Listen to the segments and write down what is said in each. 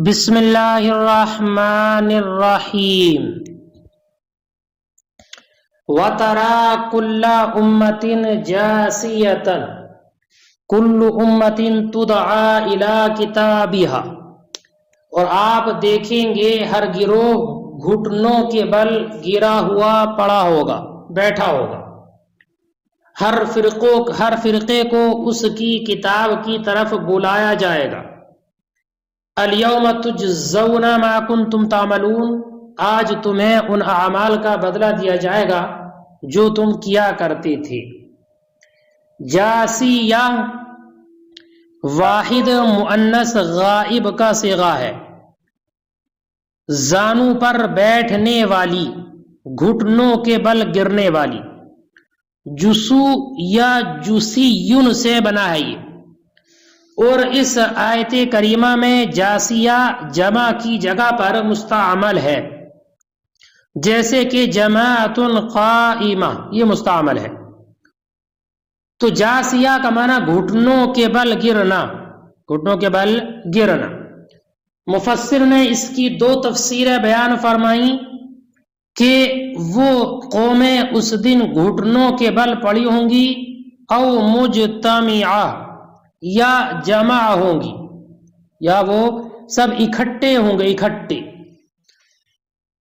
بسم اللہ الرحمن الرحیم وَتَرَى كُلَّ أُمَّةٍ جَاثِيَةً كُلُّ أُمَّةٍ تُدْعَى إِلَى كِتَابِهَا، اور آپ دیکھیں گے ہر گروہ گھٹنوں کے بل گرا ہوا پڑا ہوگا، بیٹھا ہوگا، ہر فرقے کو اس کی کتاب کی طرف بلایا جائے گا۔ الیوم تجزون ما کنتم تعملون، آج تمہیں ان اعمال کا بدلہ دیا جائے گا جو تم کیا کرتے تھے۔ جاسیہ واحد مؤنث غائب کا صیغہ ہے، زانوں پر بیٹھنے والی، گھٹنوں کے بل گرنے والی۔ جسو یا جسیون سے بنا ہے یہ، اور اس آیت کریمہ میں جاسیہ جمع کی جگہ پر مستعمل ہے، جیسے کہ جماعت قائمہ یہ مستعمل ہے۔ تو جاسیہ کا معنی گھٹنوں کے بل گرنا، گھٹنوں کے بل گرنا۔ مفسر نے اس کی دو تفسیریں بیان فرمائیں کہ وہ قومیں اس دن گھٹنوں کے بل پڑی ہوں گی، او مجتمعہ یا جمع ہوں گی، یا وہ سب اکٹھے ہوں گے، اکٹھے۔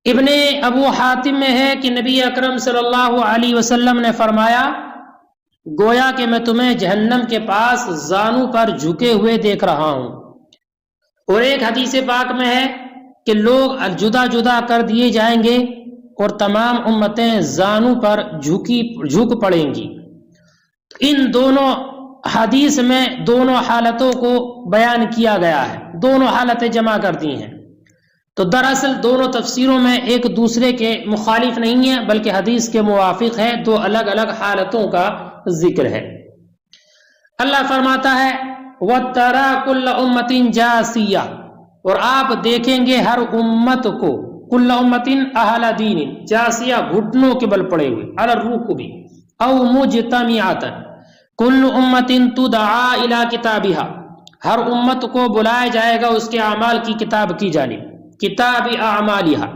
ابن ابو حاتم میں ہے کہ نبی اکرم صلی اللہ علیہ وسلم نے فرمایا، گویا کہ میں تمہیں جہنم کے پاس زانوں پر جھکے ہوئے دیکھ رہا ہوں۔ اور ایک حدیث پاک میں ہے کہ لوگ جدا جدا کر دیے جائیں گے اور تمام امتیں زانوں پر جھک پڑیں گی۔ ان دونوں حدیث میں دونوں حالتوں کو بیان کیا گیا ہے، دونوں حالتیں جمع کرتی ہیں۔ تو دراصل دونوں تفسیروں میں ایک دوسرے کے مخالف نہیں ہے، بلکہ حدیث کے موافق ہے، دو الگ الگ حالتوں کا ذکر ہے۔ اللہ فرماتا ہے وَتَرَى كُلَّ أُمَّةٍ جَاثِيَةً، اور آپ دیکھیں گے ہر امت کو، کل امتن اہل دین، جاسیہ گھٹنوں کے بل پڑے ہوئے، علی الرکب، او مجتمعۃ، کل امت تدعا الی کتابها، ہر امت کو بلایا جائے گا اس کے اعمال کی کتاب کی جانب، کتاب اعمالها،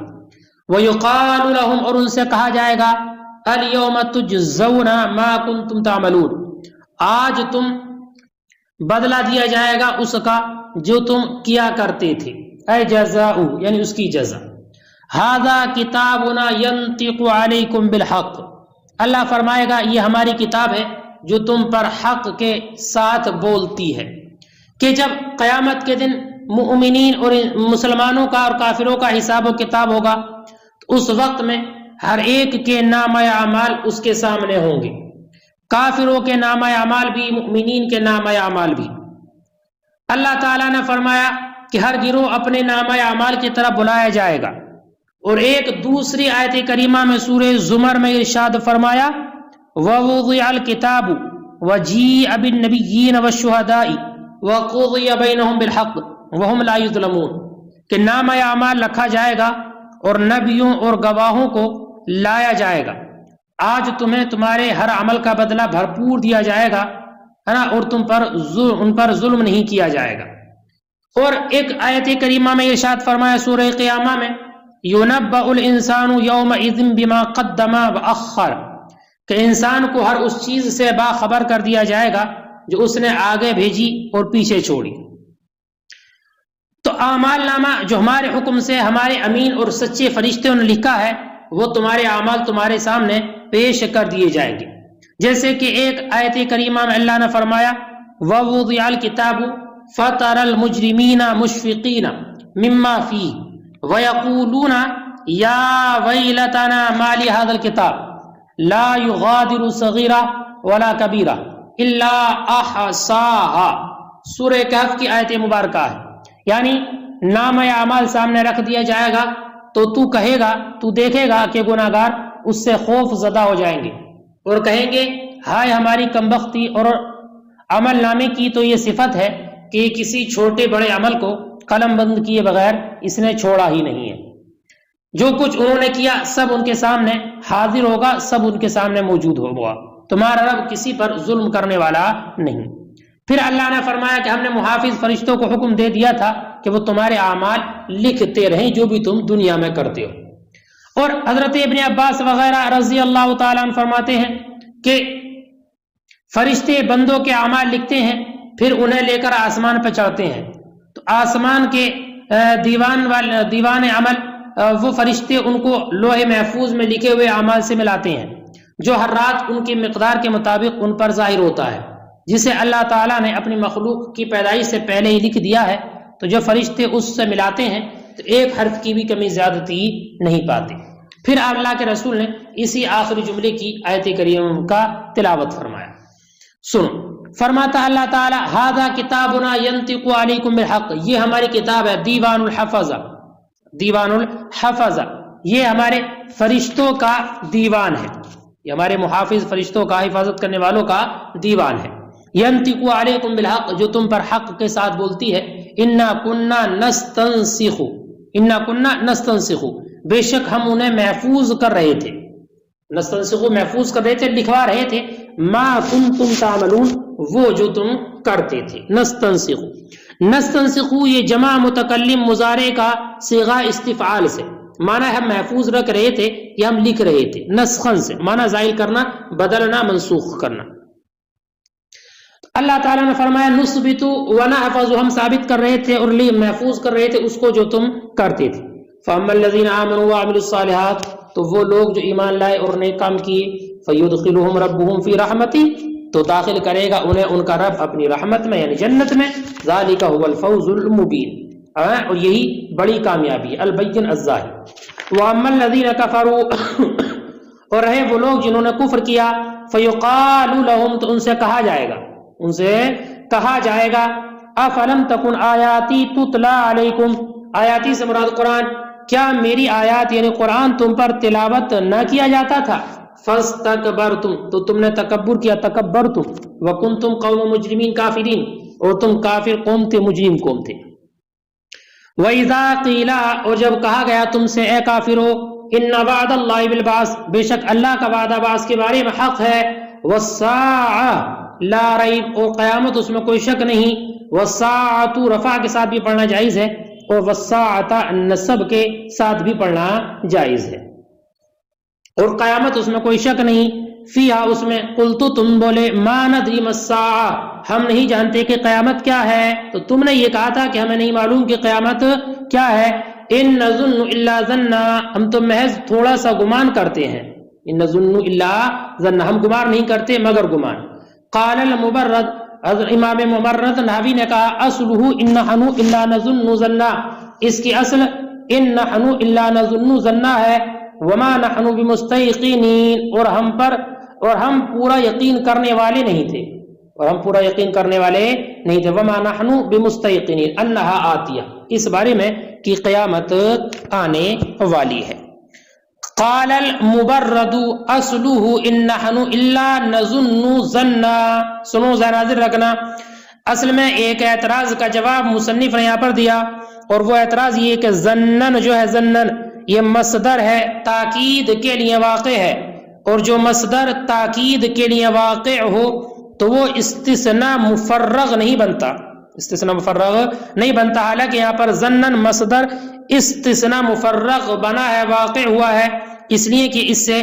ویقال لهم، اور ان سے کہا جائے گا الیوم تجزون ما کنتم تعملون، آج تم بدلہ دیا جائے گا اس کا جو تم کیا کرتے تھے، اے جزاء یعنی اس کی جزا۔ ھذا کتابنا ینطق علیکم بالحق، اللہ فرمائے گا یہ ہماری کتاب ہے جو تم پر حق کے ساتھ بولتی ہے، کہ جب قیامت کے دن مؤمنین اور مسلمانوں کا اور کافروں کا حساب و کتاب ہوگا تو اس وقت میں ہر ایک کے نامہ اعمال اس کے سامنے ہوں گے، کافروں کے نامہ اعمال بھی، مؤمنین کے نامہ اعمال بھی۔ اللہ تعالیٰ نے فرمایا کہ ہر گروہ اپنے نامہ اعمال کی طرف بلایا جائے گا، اور ایک دوسری آیت کریمہ میں سورہ زمر میں ارشاد فرمایا وَوُضِعَ الْكِتَابُ وَجِيءَ بِالنَّبِيِّينَ وَالشُّهَدَاءِ وَقُضِيَ بَيْنَهُمْ بِالْحَقِّ وَهُمْ لَا يُظْلَمُونَ، کہ نامہ اعمال رکھا جائے گا اور نبیوں اور گواہوں کو لایا جائے گا، آج تمہیں تمہارے ہر عمل کا بدلہ بھرپور دیا جائے گا، ہے نا، اور ان پر ظلم نہیں کیا جائے گا۔ اور ایک آیت کریمہ میں ارشاد فرمایا سورہ قیامہ میں یُنَبَّأُ الْإِنسَانُ يَوْمَئِذٍ بِمَا قَدَّمَ وَأَخَّرَ، کہ انسان کو ہر اس چیز سے باخبر کر دیا جائے گا جو اس نے آگے بھیجی اور پیچھے چھوڑی۔ تو اعمال نامہ جو ہمارے حکم سے ہمارے امین اور سچے فرشتوں نے لکھا ہے، وہ تمہارے اعمال تمہارے سامنے پیش کر دیے جائیں گے۔ جیسے کہ ایک آیت کریمہ میں اللہ نے فرمایا وَوُضِعَ الْكِتَابُ فَتَرَى الْمُجْرِمِينَ مُشْفِقِينَ مِمَّا فِيهِ وَيَقُولُونَ يَا وَيْلَتَنَا مَا لِهَذَا الْكِتَابِ لَا يُغَادِرُ صَغِيرَةً وَلَا كَبِيرَةً إِلَّا أَحْصَاهَا، سورہ کہف کی آیت مبارکہ ہے۔ یعنی نامہ اعمال سامنے رکھ دیا جائے گا تو تو کہے گا، تو دیکھے گا کہ گناہگار اس سے خوف زدہ ہو جائیں گے اور کہیں گے ہائے ہماری کمبختی، اور عمل نامے کی تو یہ صفت ہے کہ کسی چھوٹے بڑے عمل کو قلم بند کیے بغیر اس نے چھوڑا ہی نہیں ہے، جو کچھ انہوں نے کیا سب ان کے سامنے حاضر ہوگا، سب ان کے سامنے موجود ہوگا، تمہارا رب کسی پر ظلم کرنے والا نہیں۔ پھر اللہ نے فرمایا کہ ہم نے محافظ فرشتوں کو حکم دے دیا تھا کہ وہ تمہارے اعمال لکھتے رہیں جو بھی تم دنیا میں کرتے ہو۔ اور حضرت ابن عباس وغیرہ رضی اللہ تعالیٰ عنہ فرماتے ہیں کہ فرشتے بندوں کے اعمال لکھتے ہیں، پھر انہیں لے کر آسمان پہ چڑھتے ہیں، تو آسمان کے دیوان عمل وہ فرشتے ان کو لوح محفوظ میں لکھے ہوئے اعمال سے ملاتے ہیں، جو ہر رات ان کی مقدار کے مطابق ان پر ظاہر ہوتا ہے، جسے اللہ تعالیٰ نے اپنی مخلوق کی پیدائش سے پہلے ہی لکھ دیا ہے۔ تو جب فرشتے اس سے ملاتے ہیں تو ایک حرف کی بھی کمی زیادتی نہیں پاتے۔ پھر اللہ کے رسول نے اسی آخری جملے کی آیت کریمہ کا تلاوت فرمایا۔ سنو، فرماتا اللہ تعالیٰ ھذا کتابنا ینطق علیکم بالحق، یہ ہماری کتاب ہے دیوان الحفظہ، دیوان الحفظہ، یہ ہمارے فرشتوں کا دیوان ہے، یہ ہمارے محافظ فرشتوں کا، حفاظت کرنے والوں کا دیوان ہے۔ ینطق علیکم بالحق، جو تم پر حق کے ساتھ بولتی ہے۔ انا کننا نستنسخ، انا کننا نستنسخ، بے شک ہم انہیں محفوظ کر رہے تھے، نستنسخ محفوظ کر رہے تھے، لکھوا رہے تھے، ما کنتم تعملون، وہ جو تم کرتے تھے۔ نستنسخ، نستنسخ یہ جمع متکلم مضارع کا صیغہ استفعال سے، معنی ہم محفوظ رکھ رہے تھے یا ہم لکھ رہے تھے، نسخن سے معنی زائل کرنا، بدلنا، منسوخ کرنا۔ اللہ تعالیٰ نے فرمایا نثبت ونحفظ، ہم ثابت کر رہے تھے اور محفوظ کر رہے تھے اس کو جو تم کرتے تھے۔ فاما الذین آمنوا وعملوا الصالحات، تو وہ لوگ جو ایمان لائے اور نیک کام کیے، فیدخلہم ربہم فی رحمتہ، تو داخل کرے گا انہیں ان کا رب اپنی رحمت میں یعنی جنت میں۔ ذالک هو الفوز المبین، اور یہی بڑی کامیابی ہے، البین الظاہر۔ واما الذین کفروا، اور رہے وہ لوگ جنہوں نے کفر کیا، فیقال لہم، تو ان سے کہا جائے گا، ان سے کہا جائے گا، افلم تکن آیاتی تتلا علیکم، آیاتی سے مراد قرآن، کیا میری آیات یعنی قرآن تم پر تلاوت نہ کیا جاتا تھا؟ فاستکبرتم، تو تم نے تکبر کیا، تکبرتم، وکنتم قوم مجرمین کافرین، اور تم کافر قوم تھے، مجرم قوم تھے۔ وَإِذَا قِيلَ، اور جب کہا گیا تم سے اے کافرو، ان وعد اللہ بالبعث، بے شک اللہ کا وعدہ بعث کے بارے میں حق ہے، والساعہ لا ریب، اور قیامت اس میں کوئی شک نہیں، والساعۃ رفع کے ساتھ بھی پڑھنا جائز ہے، اور والساعۃ نصب کے ساتھ بھی پڑھنا جائز ہے، اور قیامت اس میں کوئی شک نہیں، فیہا اس میں، قلت تم بولے، ما ندری ما الساعہ، ہم نہیں جانتے کہ قیامت کیا ہے، تو تم نے یہ کہا تھا کہ ہمیں نہیں معلوم کہ قیامت کیا ہے، ان نظن الا ظنا، ہم تو محض تھوڑا سا گمان کرتے ہیں، ان نظن الا ظنا، ہم گمان نہیں کرتے مگر گمان۔ قال المبرد، امام مبرد نحوی نے کہا، اصلہ ان نحن الا نظن ظنا، اس کی اصل ان نحن الا نظن ظنا ہے، وما نحن بمستيقنين، اور ہم پورا یقین کرنے والے نہیں تھے، اور ہم پورا یقین کرنے والے نہیں تھے، وما نحن بمستيقنين انها آتیہ، اس بارے میں کہ قیامت آنے والی ہے۔ قال المبرد اصلہ ان نحن الا نظن ظنا، سنو ذرا ناظر رکھنا، اصل میں ایک اعتراض کا جواب مصنف نے یہاں پر دیا، اور وہ اعتراض یہ کہ ظنن جو ہے، ظنن یہ مصدر ہے، تاکید کے لیے واقع ہے، اور جو مصدر تاکید کے لیے واقع ہو تو وہ استثناء مفرغ نہیں بنتا، استثناء مفرغ نہیں بنتا، حالانکہ یہاں پر ظنن مصدر استثناء مفرغ بنا ہے، واقع ہوا ہے، اس لیے کہ اس سے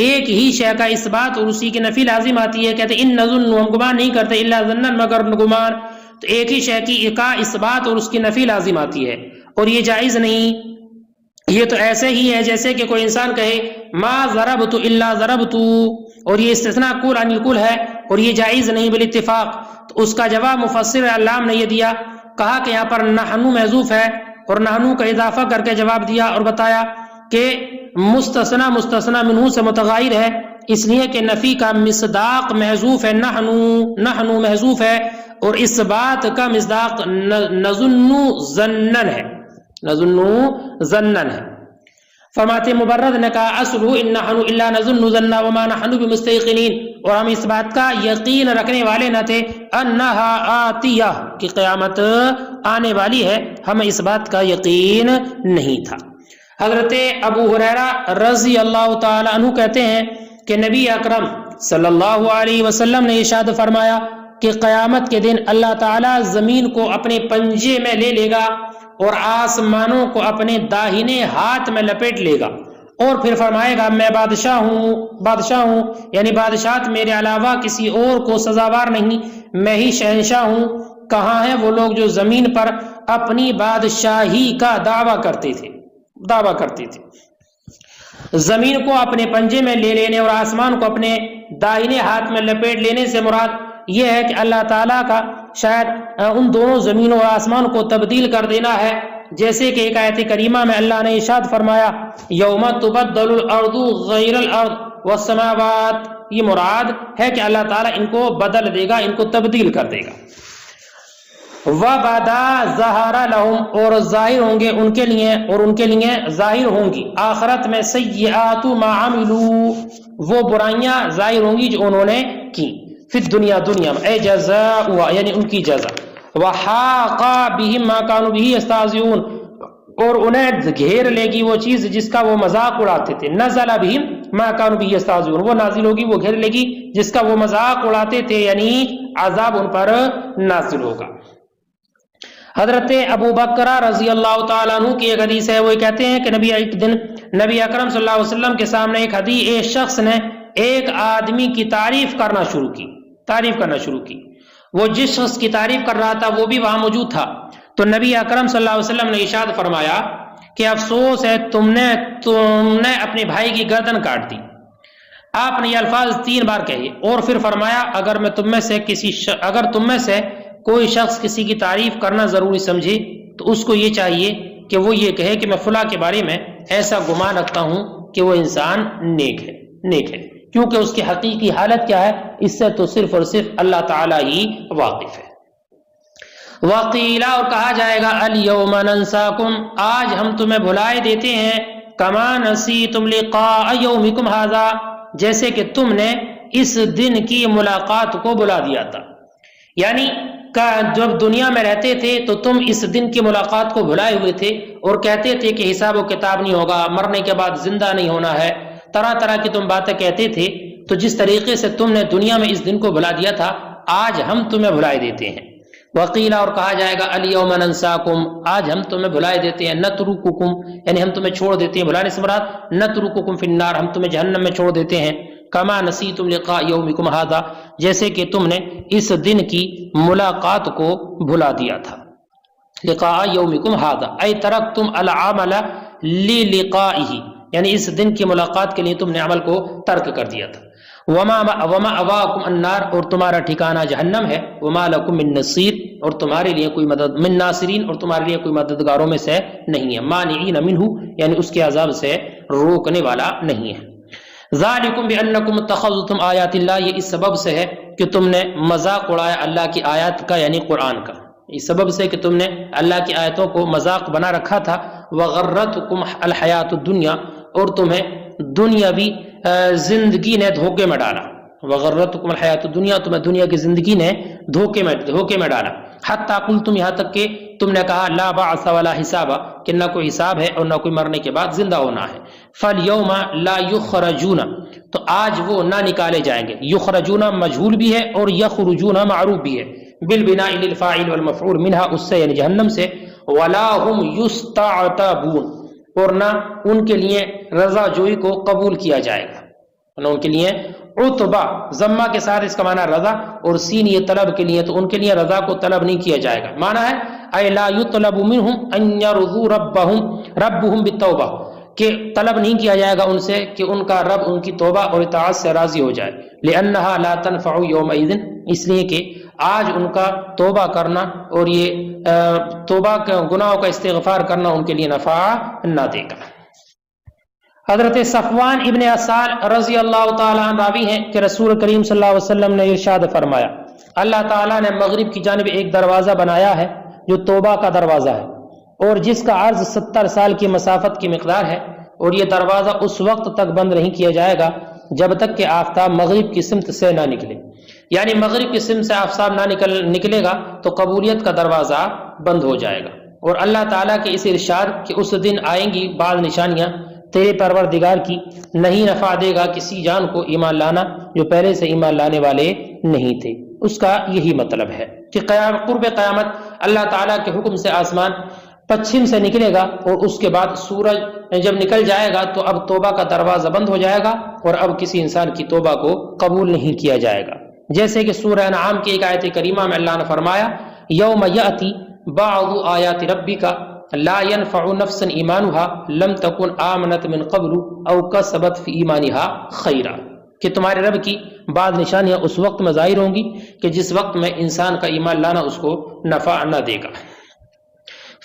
ایک ہی شے کا اس بات اور اسی کی نفی لازم آتی ہے، کہتے ہیں ان نظن، ہم گمان نہیں کرتے، الا ظنن مگر گمان، تو ایک ہی شے کی کا اس بات اور اس کی نفی لازم آتی ہے، اور یہ جائز نہیں۔ یہ تو ایسے ہی ہے جیسے کہ کوئی انسان کہے ما ضربت الا ضربت، اور یہ استثناء کل عن الکل ہے، اور یہ جائز نہیں بالاتفاق، تو اس کا جواب مفسر علام نے یہ دیا، کہا کہ یہاں پر نحنو محذوف ہے، اور نحنو کا اضافہ کر کے جواب دیا، اور بتایا کہ مستثنی مستثنی منہ سے متغیر ہے، اس لیے کہ نفی کا مصداق محذوف ہے، نحنو محذوف ہے، اور اس بات کا مصداق نظن ظنن ہے، نظن ظنن ہے۔ فرماتے مبرد نے کہا اصلہ ان نحن الا نظن ظنا وما نحن بمستيقنين، اور ہم اس بات کا یقین رکھنے والے نہ تھے، انها آتیہ، کہ قیامت آنے والی ہے، ہمیں اس بات کا یقین نہیں تھا۔ حضرت ابو ہریرہ رضی اللہ تعالی عنہ کہتے ہیں کہ نبی اکرم صلی اللہ علیہ وسلم نے ارشاد فرمایا، کہ قیامت کے دن اللہ تعالیٰ زمین کو اپنے پنجے میں لے لے گا اور آسمانوں کو اپنے داہنے ہاتھ میں لپیٹ لے گا، اور پھر فرمائے گا میں بادشاہ ہوں، یعنی بادشاہت میرے علاوہ کسی اور کو سزاوار نہیں، میں ہی شہنشاہ ہوں۔ کہاں ہیں وہ لوگ جو زمین پر اپنی بادشاہی کا دعویٰ کرتے تھے؟ زمین کو اپنے پنجے میں لے لینے اور آسمان کو اپنے دائنے ہاتھ میں لپیٹ لینے سے مراد یہ ہے کہ اللہ تعالیٰ کا شاید ان دونوں زمینوں اور آسمان کو تبدیل کر دینا ہے، جیسے کہ ایک آیت کریمہ میں اللہ نے ارشاد فرمایا یوم تبدل الارض غیر الارض والسماوات، یہ مراد ہے کہ اللہ تعالیٰ ان کو بدل دے گا، ان کو تبدیل کر دے گا۔ وَبَدَا ظَهَرَ لَهُمْ، اور ظاہر ہوں گے ان کے لیے ظاہر ہوں گی آخرت میں سیئات ما عملوا، وہ برائیاں ظاہر ہوں گی جو انہوں نے کی، فی الدنیا میں، اے جزاء یعنی ان کی جزا، وحاق بهم ما كانوا به يستهزئون، اور انہیں گھیر لے گی وہ چیز جس کا وہ مذاق اڑاتے تھے، نزل بهم ما كانوا به يستهزئون، وہ نازل ہوگی، وہ گھیر لے گی جس کا وہ مذاق اڑاتے تھے، یعنی عذاب ان پر نازل ہوگا۔ حضرت ابو بکر رضی اللہ تعالیٰ عنہ کی ایک حدیث ہے، وہ کہتے ہیں کہ ایک دن نبی اکرم صلی اللہ علیہ وسلم کے سامنے ایک شخص نے ایک آدمی کی تعریف کرنا شروع کی، وہ جس شخص کی تعریف کر رہا تھا وہ بھی وہاں موجود تھا، تو نبی اکرم صلی اللہ علیہ وسلم نے ارشاد فرمایا کہ افسوس ہے تم نے اپنے بھائی کی گردن کاٹ دی۔ آپ نے یہ الفاظ 3 بار کہے اور پھر فرمایا اگر تم میں سے کوئی شخص کسی کی تعریف کرنا ضروری سمجھے تو اس کو یہ چاہیے کہ وہ یہ کہے کہ میں فلاں کے بارے میں ایسا گمان رکھتا ہوں کہ وہ انسان نیک ہے، کیونکہ اس کی حقیقی حالت کیا ہے اس سے تو صرف اور صرف اللہ تعالیٰ ہی واقف ہے۔ وقیلا، اور کہا جائے گا الیوم ننساکم، آج ہم تمہیں بھلائے دیتے ہیں، کما نسیتم لقاء یومکم ھذا، جیسے کہ تم نے اس دن کی ملاقات کو بھلا دیا تھا، یعنی جب دنیا میں رہتے تھے تو تم اس دن کی ملاقات کو بھلائے ہوئے تھے اور کہتے تھے کہ حساب و کتاب نہیں ہوگا، مرنے کے بعد زندہ نہیں ہونا ہے، طرح طرح کی تم باتیں کہتے تھے، تو جس طریقے سے تم نے دنیا میں اس دن کو بھلا دیا تھا آج ہم تمہیں بھلائے دیتے ہیں۔ وقیلا، اور کہا جائے گا الیوم ننساکم، آج ہم تمہیں بھلائے دیتے ہیں، نترککم یعنی ہم تمہیں چھوڑ دیتے ہیں، بھلانے سے مراد نترککم فی النار، ہم تمہیں جہنم میں چھوڑ دیتے ہیں، کما نسیتم لقاء یومکم ھذا، جیسے کہ تم نے اس دن کی ملاقات کو بھلا دیا تھا۔ لقاء یومکم ھذا ای ترکتم العمل للقائہ، یعنی اس دن کی ملاقات کے لیے تم نے عمل کو ترک کر دیا تھا۔ وما اواکم النار، اور تمہارا ٹھکانہ جہنم ہے، وما لکم من نصیر، اور تمہارے لیے کوئی مدد، من ناصرین، اور تمہارے لیے کوئی مددگاروں میں سے نہیں ہے، مانعین منہ یعنی اس کے عذاب سے روکنے والا نہیں ہے۔ ذالکم بانکم اتخذتم آیات اللہ، یہ اس سبب سے ہے کہ تم نے مذاق اڑایا اللہ کی آیات کا یعنی قرآن کا، اس سبب سے کہ تم نے اللہ کی آیتوں کو مذاق بنا رکھا تھا۔ وغرتکم الحیات الدنیا، اور تمہیں دنیاوی زندگی نے دھوکے میں ڈالا، وغرتکم الحیات الدنیا، تمہیں دنیا کی زندگی نے دھوکے میں ڈالا، حتی قلتم، یہاں تک کہ تم نے کہا لا بعث ولا حساب، کہ نہ کوئی حساب ہے اور نہ کوئی مرنے کے بعد زندہ ہونا ہے۔ فالیوم لا یخرجون، تو آج وہ نہ نکالے جائیں گے، یخرجون مجہول بھی ہے اور یخرجون معروف بھی ہے، بالبناء للفاعل والمفعول منها، اس سے یعنی جہنم سے، ولا هم یستعتبون، اور نہ ان کے لیے رضا جوئی کو قبول کیا جائے گا، نہ ان کے لیے عتبہ ضمہ کے ساتھ اس کا معنی رضا، اور سین یہ طلب کے لیے، تو ان کے لیے رضا کو طلب نہیں کیا جائے گا، معنی ہے اے لا یطلب منہم ان یرضوا ربہم بالتوبہ، کہ طلب نہیں کیا جائے گا ان سے کہ ان کا رب ان کی توبہ اور اطاعت سے راضی ہو جائے، لأنها لا تنفع یومئذ، اس لیے کہ آج ان کا توبہ کرنا اور یہ توبہ کے گناہوں کا استغفار کرنا ان کے لیے نفع نہ دے گا۔ حضرت صفوان ابن عسال رضی اللہ تعالیٰ عنہ راوی ہیں کہ رسول کریم صلی اللہ علیہ وسلم نے ارشاد فرمایا، اللہ تعالیٰ نے مغرب کی جانب ایک دروازہ بنایا ہے جو توبہ کا دروازہ ہے، اور جس کا عرض 70 سال کی مسافت کی مقدار ہے، اور یہ دروازہ اس وقت تک بند نہیں کیا جائے گا جب تک کہ آفتاب مغرب کی سمت سے نہ نکلے، یعنی مغرب کی سمت سے آفتاب نہ نکلے گا تو قبولیت کا دروازہ بند ہو جائے گا۔ اور اللہ تعالیٰ کے اس ارشاد کہ اس دن آئیں گی بعض نشانیاں تیرے پروردگار کی، نہیں نفع دے گا کسی جان کو ایمان لانا جو پہلے سے ایمان لانے والے نہیں تھے، اس کا یہی مطلب ہے کہ قرب قیامت اللہ تعالیٰ کے حکم سے آسمان پچھم سے نکلے گا، اور اس کے بعد سورج جب نکل جائے گا تو اب توبہ کا دروازہ بند ہو جائے گا، اور اب کسی انسان کی توبہ کو قبول نہیں کیا جائے گا. جیسے کہ سورہ انعام کی ایک آیت کریمہ میں اللہ نے فرمایا یوم یأتی بعض آیات ربک لا ينفع نفسا ایمانها لم تکن آمنت من قبل او کسبت فی ایمانها خیرا، کہ تمہارے رب کی بعض نشانیاں اس وقت میں ظاہر ہوں گی کہ جس وقت میں انسان کا ایمان لانا اس کو نفع نہ دے گا.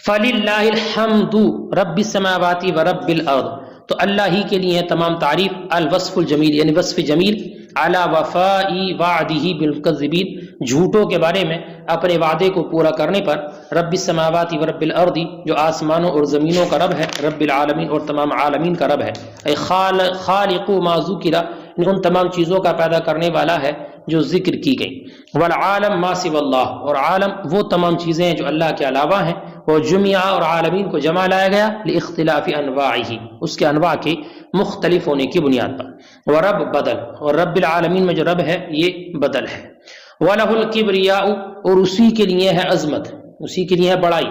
فَلِلَّهِ الْحَمْدُ رَبِّ السَّمَاوَاتِ وَرَبِّ الْأَرْضِ، تو اللہ ہی کے لیے تمام تعریف. الوصف الجمیل یعنی وصف جمیل. علی وفاء وعدہ بالکذبین، جھوٹوں کے بارے میں اپنے وعدے کو پورا کرنے پر. رب السماوات ورب الارض، جو آسمانوں اور زمینوں کا رب ہے. رب العالمین، اور تمام عالمین کا رب ہے. اے خالق ما ذکر، ان تمام چیزوں کا پیدا کرنے والا ہے جو ذکر کی گئی. والعالم ما سوى اللہ، اور عالم وہ تمام چیزیں ہیں جو اللہ کے علاوہ ہیں. اور جمعہ اور عالمین کو جمع لایا گیا لاختلاف انواعہ، اس کے انواع کے مختلف ہونے کی بنیاد پر. ورب بدل، اور رب العالمین میں جو رب ہے یہ بدل ہے. وَلَهُ الْكِبْرِيَاءُ، اور اسی کے لیے ہے عظمت، اسی کے لیے ہے بڑائی.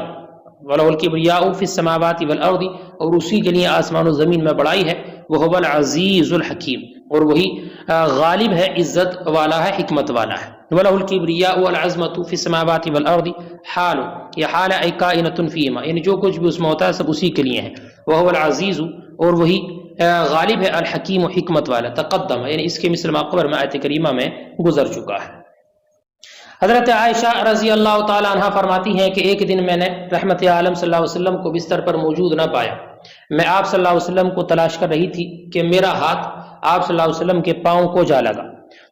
وَلَهُ الْكِبْرِيَاءُ فِي السَّمَاوَاتِ وَالْأَرْضِ، اور اسی کے لیے آسمان و زمین میں بڑائی ہے. وَهُوَ الْعَزِيزُ الْحَكِيمُ، اور وہی غالب ہے، عزت والا ہے، حکمت والا ہے. وَلَهُ الْكِبْرِيَاءُ وَالْعَظْمَةُ فِي السَّمَاوَاتِ وَالْأَرْضِ حال، یہ حال ہے کائنۃ فیہما، یعنی جو کچھ بھی اس میں ہوتا ہے سب اسی کے لیے ہے. وَهُوَ الْعَزِيزُ، اور وہی غالب ہے، الحکیم و حکمت والا. تقدم، یعنی اس کے مثل قبر میں آیت کریمہ میں گزر چکا ہے. حضرت عائشہ رضی اللہ تعالی عنہ فرماتی ہیں کہ ایک دن میں نے رحمت عالم صلی اللہ علیہ وسلم کو بستر پر موجود نہ پایا. میں آپ صلی اللہ علیہ وسلم کو تلاش کر رہی تھی کہ میرا ہاتھ آپ صلی اللہ علیہ وسلم کے پاؤں کو جا لگا.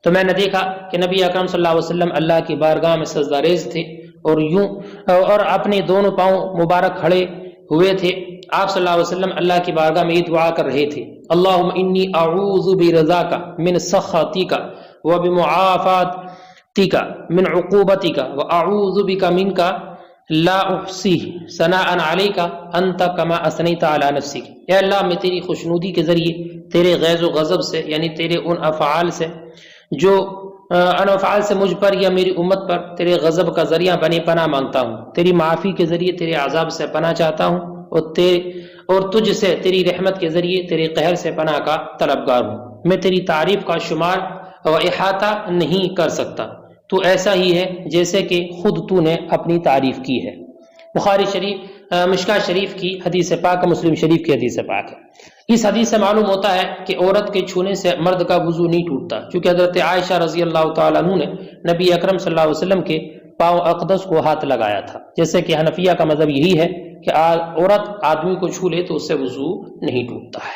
تو میں نے دیکھا کہ نبی اکرم صلی اللہ علیہ وسلم اللہ کی بارگاہ میں سجدہ ریز تھے، اور اپنے دونوں پاؤں مبارک کھڑے ہوئے تھے. آپ صلی اللہ علیہ وسلم اللہ کی بارگاہ میں یہ دعا کر رہے تھے، اللہم انی اعوذ برضاک من سخطک وبمعافاتک من عقوبتک واعوذ بک منک لا احصی ثناء علیک انت کما اثنیت علی نفسک. اے اللہ، میں تیری خوشنودی کے ذریعے تیرے غیظ و غضب سے، یعنی تیرے ان افعال سے جو ان افعال سے مجھ پر یا میری امت پر تیرے غضب کا ذریعہ بنے پناہ مانگتا ہوں. تیری معافی کے ذریعے تیرے عذاب سے پناہ چاہتا ہوں، اور تجھ سے تیری رحمت کے ذریعے تیرے قہر سے پناہ کا طلبگار ہوں. میں تیری تعریف کا شمار و احاطہ نہیں کر سکتا، تو ایسا ہی ہے جیسے کہ خود تو نے اپنی تعریف کی ہے. بخاری شریف، مشکاہ شریف کی حدیث پاک، مسلم شریف کی حدیث پاک ہے. اس حدیث سے معلوم ہوتا ہے کہ عورت کے چھونے سے مرد کا وضو نہیں ٹوٹتا، چونکہ حضرت عائشہ رضی اللہ تعالیٰ عنہ نے نبی اکرم صلی اللہ علیہ وسلم کے پاؤں اقدس کو ہاتھ لگایا تھا. جیسے کہ حنفیہ کا مذہب یہی ہے کہ عورت آدمی کو چھو لے تو اس سے وضو نہیں ٹوٹتا ہے.